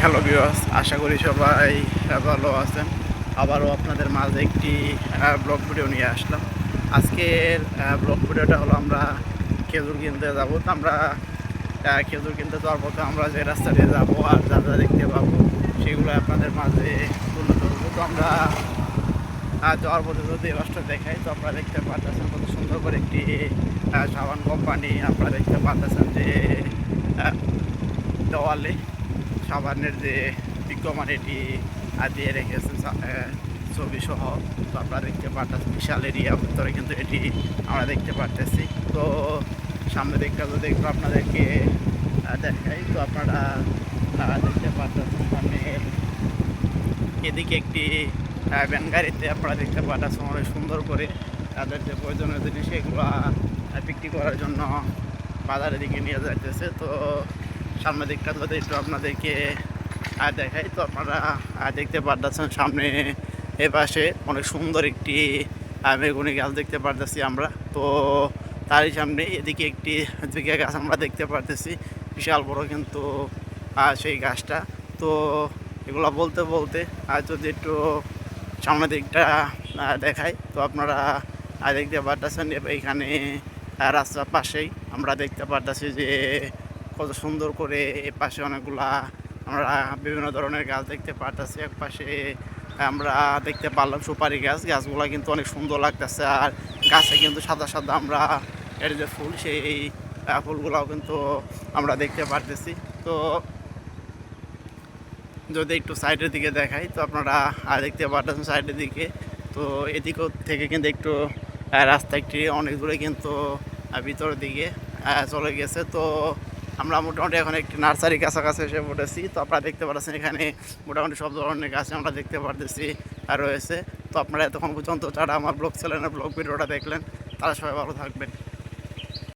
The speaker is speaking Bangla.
হ্যালো ভিউয়ার্স, আশা করি সবাই ভালো আছেন। আবারও আপনাদের মাঝে একটি ব্লগ ভিডিও নিয়ে আসলাম। আজকের ব্লগ ভিডিওটা হলো আমরা খেজুর কিনতে যাবো। তো আমরা খেজুর কিনতে যাওয়ার পথে আমরা যে রাস্তা দিয়ে যাবো আর যা যা দেখতে পাবো সেগুলো আপনাদের মাঝে তুলে ধরবো। তো আমরা যাওয়ার পথে যদি রাস্তা দেখাই, তো আপনারা দেখতে পাচ্ছেন কত সুন্দর করে একটি সাবান কোম্পানি। আপনারা দেখতে পাচ্ছেন যে দেওয়ালে সাবানের যে বিজ্ঞমান এটি দিয়ে রেখেছে ছবি সহ। তো আপনারা দেখতে পাচ্ছেন বিশাল এরিয়ার ভিতরে কিন্তু এটি আমরা দেখতে পারতেছি। তো সামনে দেখতে যদি একটু আপনাদেরকে দেখাই, তো আপনারা দেখতে পাচ্ছেন সামনে এদিকে একটি ভ্যান গাড়িতে আপনারা দেখতে পাচ্ছেন অনেক সুন্দর করে তাদের যে প্রয়োজনীয় জিনিস এগুলো বিক্রি করার জন্য বাজারের দিকে নিয়ে যাইতেছে। তো সামনের দিকটা যদি একটু আপনাদেরকে দেখাই, তো আপনারা দেখতে পাচ্ছেন সামনে এ পাশে অনেক সুন্দর একটি বেগুনি গাছ দেখতে পারতেছি আমরা। তো তারই সামনে এদিকে একটি জিকা গাছ আমরা দেখতে পারতেছি, বিশাল বড় কিন্তু সেই গাছটা। তো এগুলো বলতে বলতে যদি একটু সামনের দিকটা দেখাই, তো আপনারা দেখতে পারতেছেন এইখানে রাস্তার পাশেই আমরা দেখতে পারতেছি যে কত সুন্দর করে এ পাশে অনেকগুলা আমরা বিভিন্ন ধরনের গাছ দেখতে পারতেছি। এক পাশে আমরা দেখতে পারলাম সুপারি গাছ, গাছগুলো কিন্তু অনেক সুন্দর লাগতেছে। আর গাছে কিন্তু সাদা সাদা আমরা এর যে ফুল, সেই ফুলগুলাও কিন্তু আমরা দেখতে পারতেছি। তো যদি একটু সাইডের দিকে দেখাই, তো আপনারা দেখতে পারতেছেন সাইডের দিকে। তো এদিক থেকে কিন্তু একটু রাস্তা একটি অনেক দূরে কিন্তু ভিতরের দিকে চলে গেছে। তো আমরা মোটামুটি এখন একটি নার্সারি কাছাকাছি এসে পড়েছি। তো আপনারা দেখতে পাচ্ছেন এখানে মোটামুটি সব ধরনের গাছ আমরা দেখতে পারতেছি রয়েছে। তো আপনারা এতক্ষণ পর্যন্ত যারা আমার ব্লগ চ্যানেলের ব্লগ ভিডিওটা দেখলেন, তারা সবাই ভালো থাকবেন।